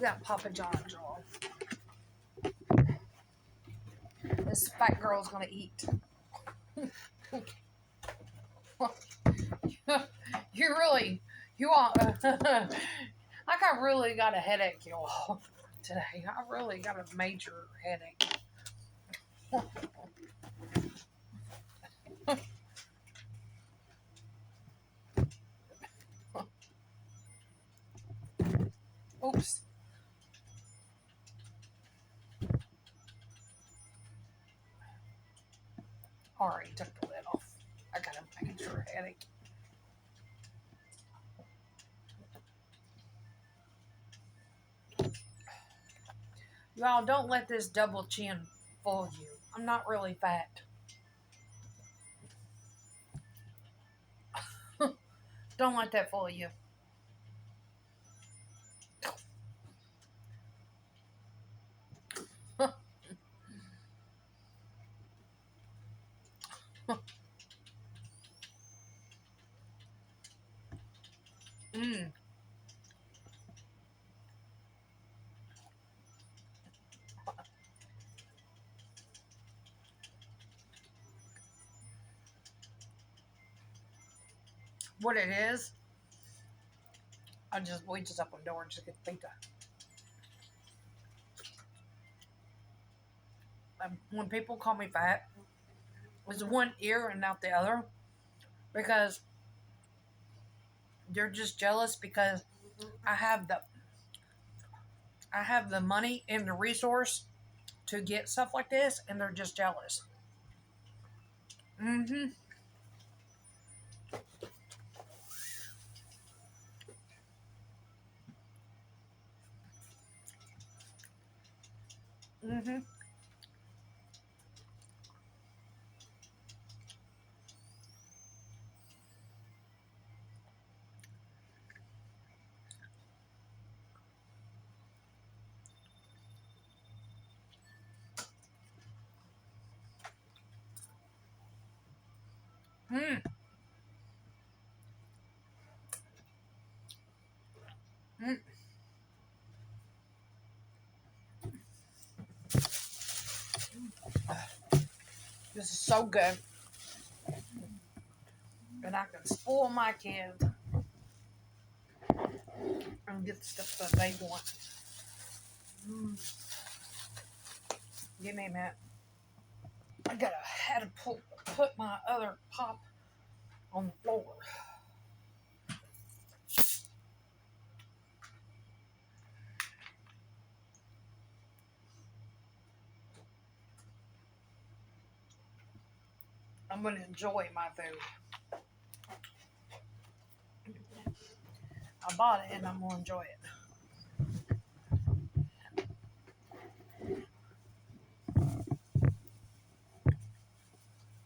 got Papa John jaw. This fat girl's gonna eat. You want? I really got a headache, y'all. Today, I really got a major headache. Oops. Already took the lid off. I got a major headache. Y'all, don't let this double chin fool you. I'm not really fat. Don't let that fool you. Mm. What it is, we just open the door and just get pizza. When people call me fat, it's one ear and out the other because they're just jealous because I have the I have the money and the resource to get stuff like this, and they're just jealous. Mm-hmm. Mm-hmm. Mm. Mm. This is so good, and I can spoil my kids and get the stuff that they want. Mm. Give me a minute. Had to put my other pop on the floor. I'm gonna enjoy my food. I bought it and I'm gonna enjoy it.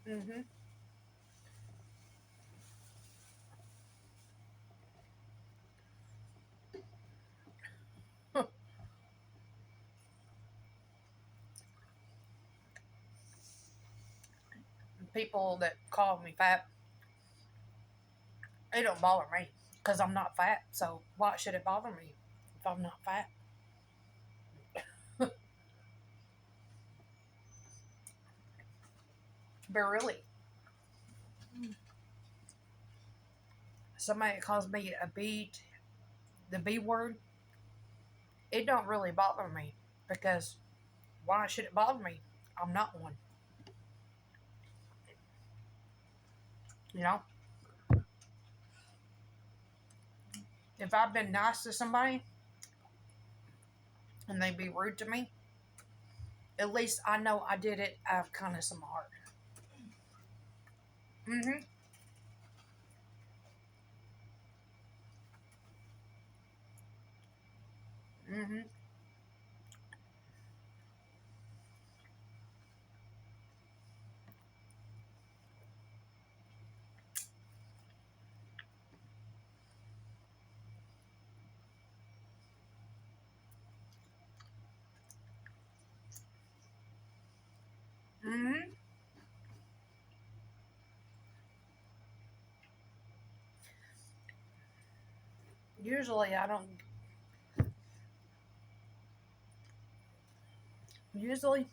Mm-hmm. People that call me fat, it don't bother me because I'm not fat. So why should it bother me if I'm not fat? But really, somebody calls me a B, the B word, it don't really bother me because why should it bother me? I'm not one. You know, if I've been nice to somebody and they be rude to me, at least I know I did it out of kindness of my heart. Mm-hmm. Mm-hmm. Mm-hmm. Usually I don't. Usually,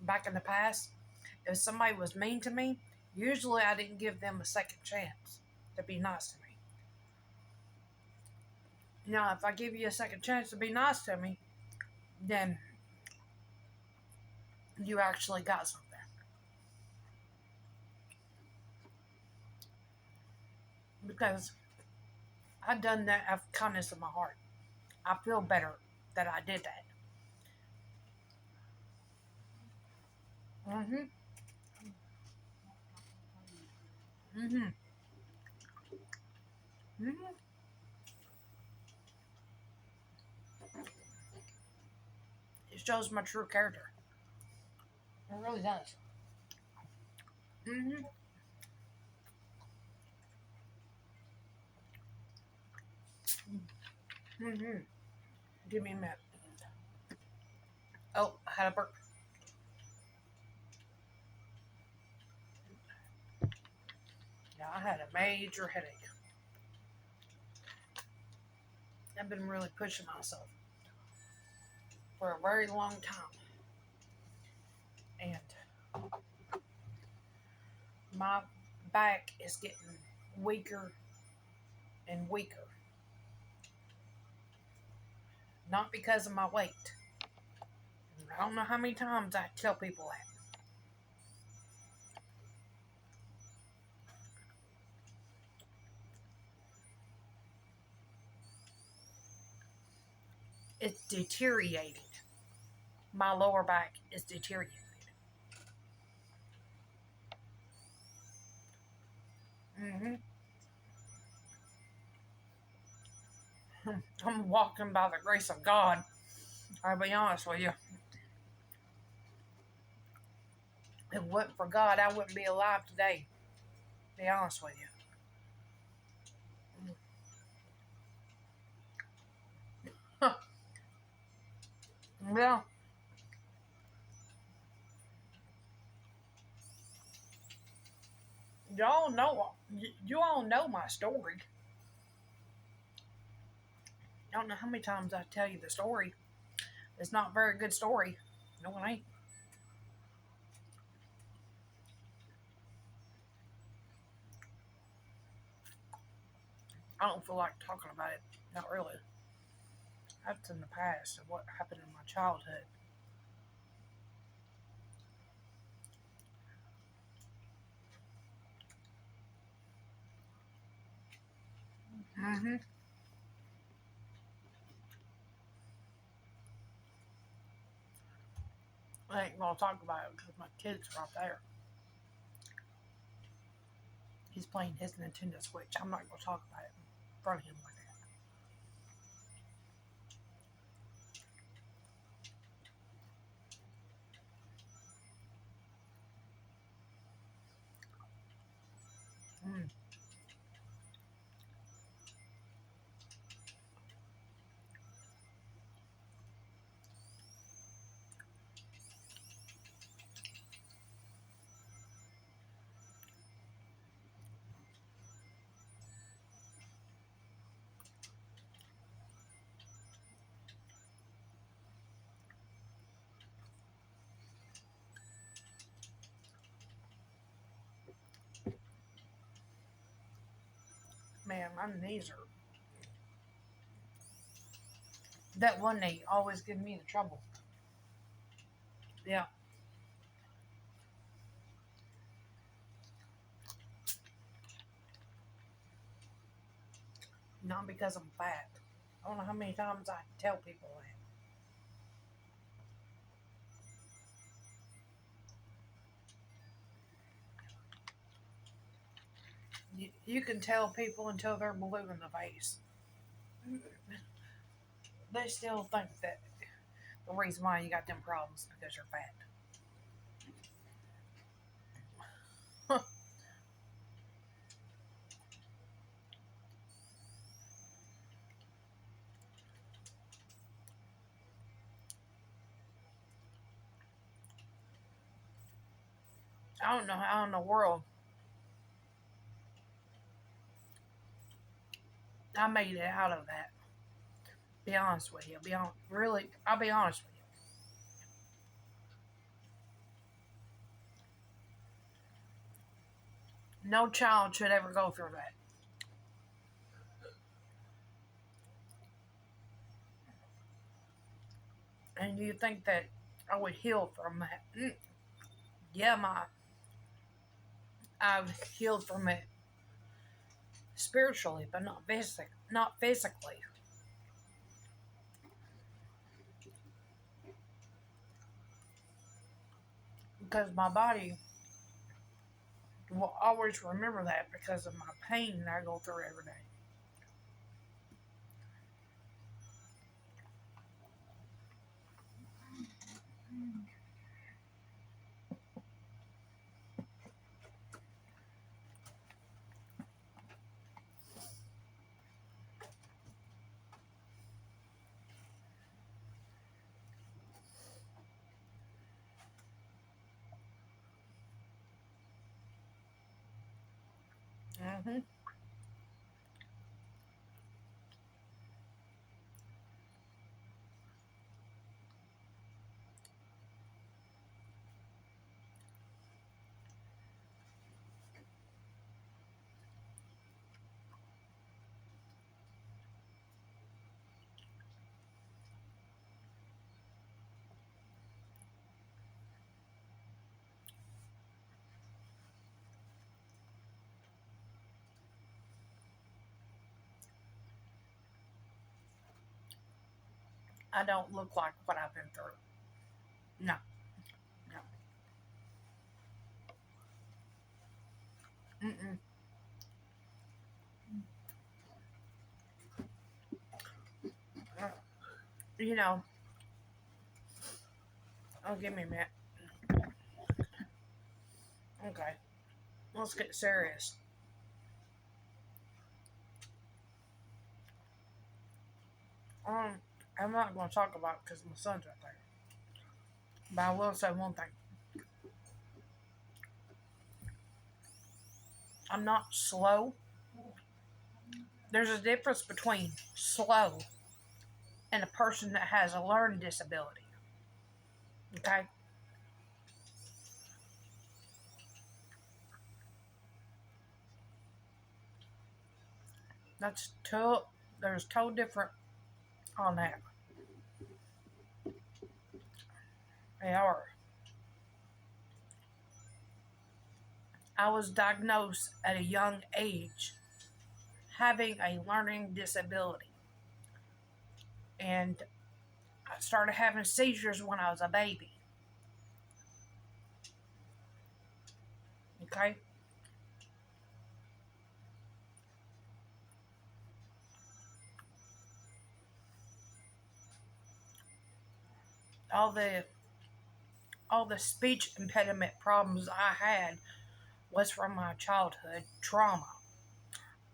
back in the past, if somebody was mean to me, usually I didn't give them a second chance to be nice to me. Now, if I give you a second chance to be nice to me, then you actually got something. Because I done that out of kindness of my heart. I feel better that I did that. Mm-hmm. Mm-hmm. Mm-hmm. It shows my true character. It really does. Mm-hmm. Mm-hmm. Give me a minute. Oh, I had a burp. Yeah, I had a major headache. I've been really pushing myself for a very long time. And my back is getting weaker and weaker. Not because of my weight. I don't know how many times I tell people that. It's deteriorated. My lower back is deteriorated. Mm-hmm. I'm walking by the grace of God. I'll be honest with you. If it wasn't for God, I wouldn't be alive today. To be honest with you. Well, you all know my story. I don't know how many times I tell you the story. It's not a very good story. No, it ain't. I don't feel like talking about it. Not really. That's in the past of what happened in my childhood. Mm-hmm. I ain't gonna talk about it because my kid's right there. He's playing his Nintendo Switch. I'm not gonna talk about it in front of him like that. Mm. Man, my knees are. That one knee always gives me the trouble. Yeah, not because I'm fat. I don't know how many times I tell people that. You can tell people until they're blue in the face. They still think that the reason why you got them problems is because you're fat. I don't know how in the world I made it out of that. Be honest with you. Be on really. I'll be honest with you. No child should ever go through that. And you think that I would heal from that? Yeah, I've healed from it spiritually, but not physically, because my body will always remember that because of my pain I go through every day. hmm I don't look like what I've been through. No, no. Mm-mm. Uh, You know, oh, give me a minute. Okay, let's get serious. Um, I'm not going to talk about it because my son's right there. But I will say one thing. I'm not slow. There's a difference between slow and a person that has a learning disability. Okay? That's two, there's two different on that. They are. I was diagnosed at a young age having a learning disability. And I started having seizures when I was a baby. Okay? All the all the speech impediment problems I had was from my childhood trauma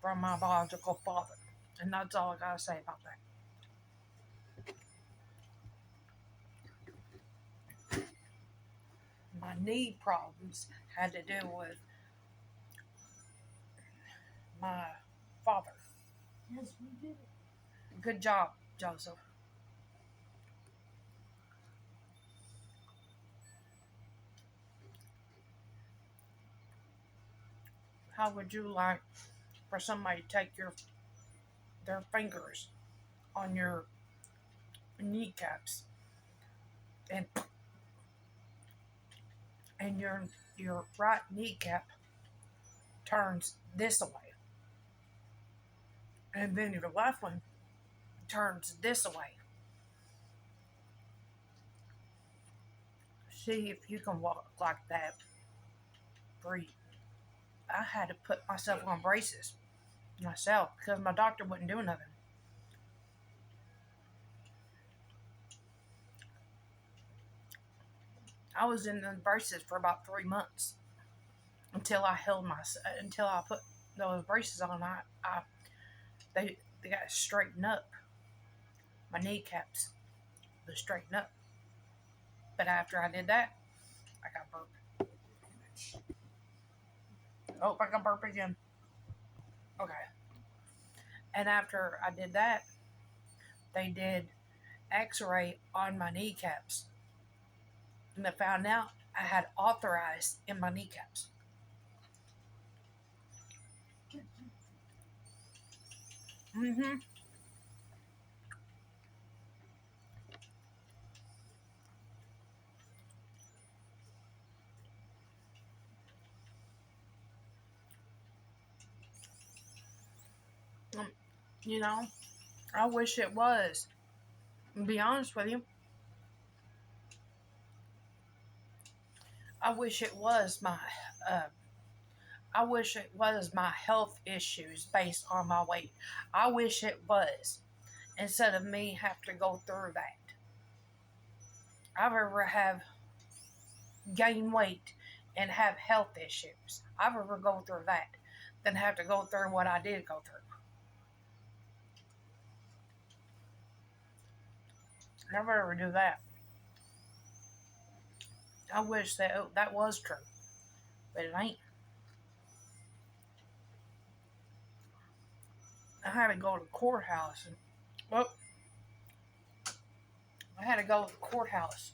from my biological father. And that's all I gotta say about that. My knee problems had to do with my father. Yes, we did. Good job, Joseph. How would you like for somebody to take their fingers on your kneecaps and your right kneecap turns this way, and then your left one turns this way. See if you can walk like that. Breathe. I had to put myself on braces myself because my doctor wouldn't do nothing. I was in the braces for about 3 months until I held my until I put those braces on. They got straightened up. My kneecaps was straightened up. But after I did that, I got burp. Oh, I got burp again. Okay. And after I did that, they did X-ray on my kneecaps, and they found out I had arthritis in my kneecaps. Mm-hmm. Um, you know, I wish it was. To be honest with you, I wish it was my uh, I wish it was my health issues based on my weight. I wish it was instead of me have to go through that. I'd rather have gain weight and have health issues. I'd rather go through that than have to go through what I did go through. I'd rather do that. I wish that that was true, but it ain't. I had to go to the courthouse and well, I had to go to the courthouse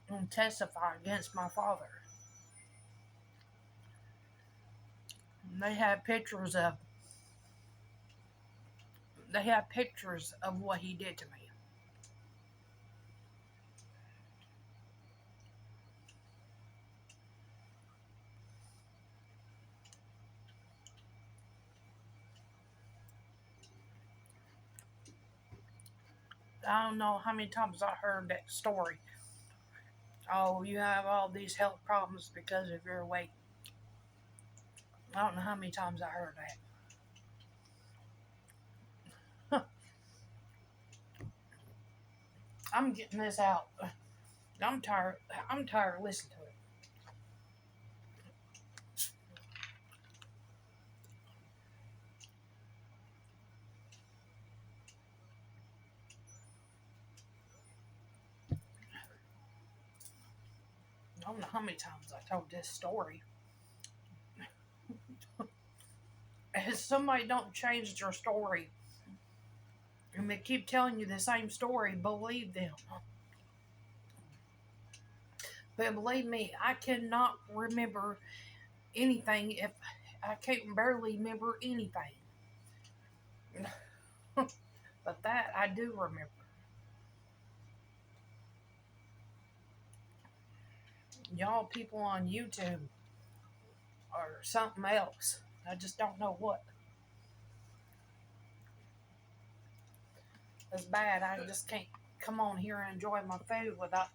and testify against my father. And they had pictures of what he did to me. I don't know how many times I heard that story. Oh, you have all these health problems because of your weight. I don't know how many times I heard that. I'm getting this out. I'm tired. I'm tired of listening to it. I don't know how many times I told this story. If somebody don't change their story and they keep telling you the same story, believe them. But believe me, I cannot remember anything if I can't barely remember anything. But that I do remember. Y'all people on YouTube or something else. I just don't know what. It's bad. I just can't come on here and enjoy my food without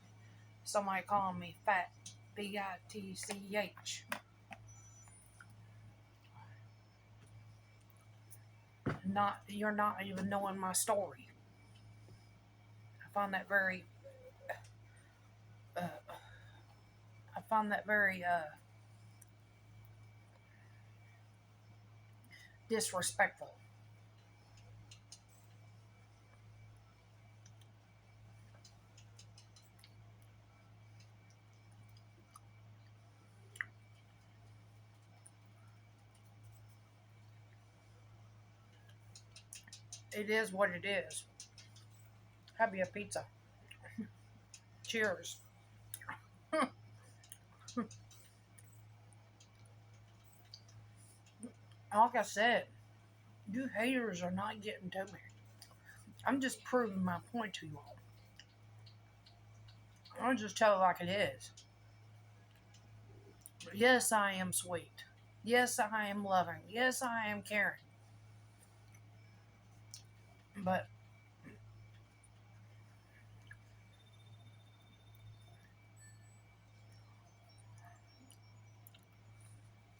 somebody calling me fat. Bitch. Not you're not even knowing my story. I find that very uh, I find that very disrespectful. It is what it is. Have you a pizza? Cheers. Like I said, you haters are not getting to me. I'm just proving my point to you all. I'll just tell it like it is. Yes, I am sweet. Yes, I am loving. Yes, I am caring. But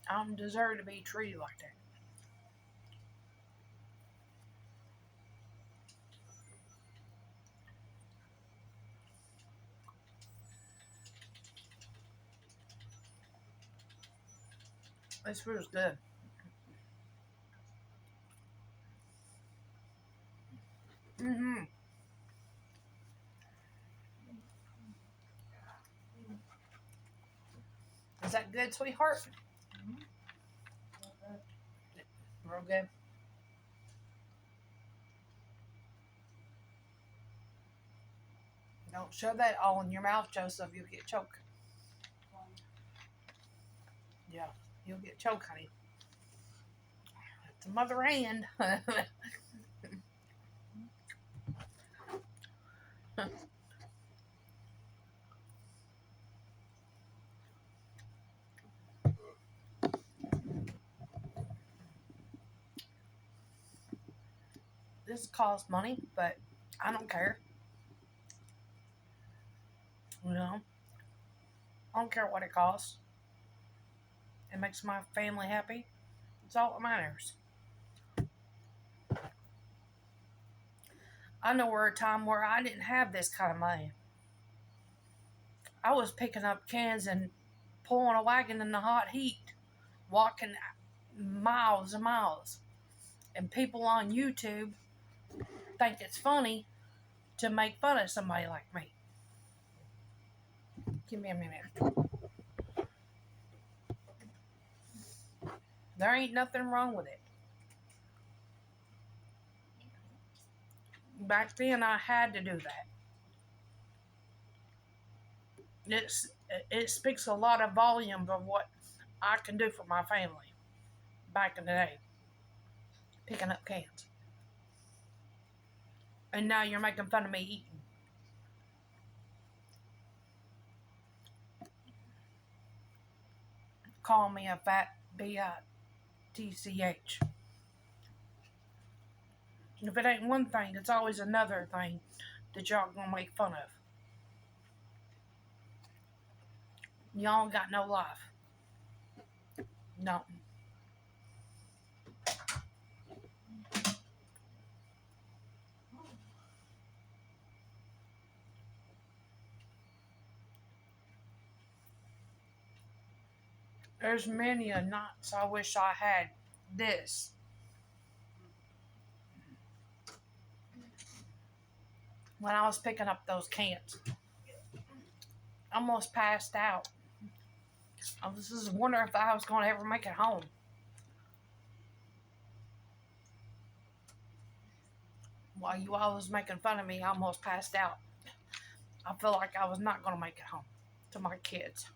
I don't deserve to be treated like that. This food's good. Mm-hmm. Is that good, sweetheart? Real good. Don't shove that all in your mouth, Joseph. You'll get choked. Yeah, you'll get choked, honey. Mother hand. This costs money, but I don't care. You know, I don't care what it costs. It makes my family happy. It's all that matters. I know where a time where I didn't have this kind of money. I was picking up cans and pulling a wagon in the hot heat, walking miles and miles. And people on YouTube think it's funny to make fun of somebody like me. Give me a minute. There ain't nothing wrong with it. Back then, I had to do that. It's, it speaks a lot of volume of what I can do for my family back in the day, picking up cans. And now you're making fun of me eating. Call me a fat bitch. If it ain't one thing, it's always another thing that y'all gonna make fun of. Y'all got no life. No. There's many a nights I wish I had this. When I was picking up those cans, I almost passed out. I was just wondering if I was going to ever make it home. While you all was making fun of me, I almost passed out. I feel like I was not going to make it home to my kids.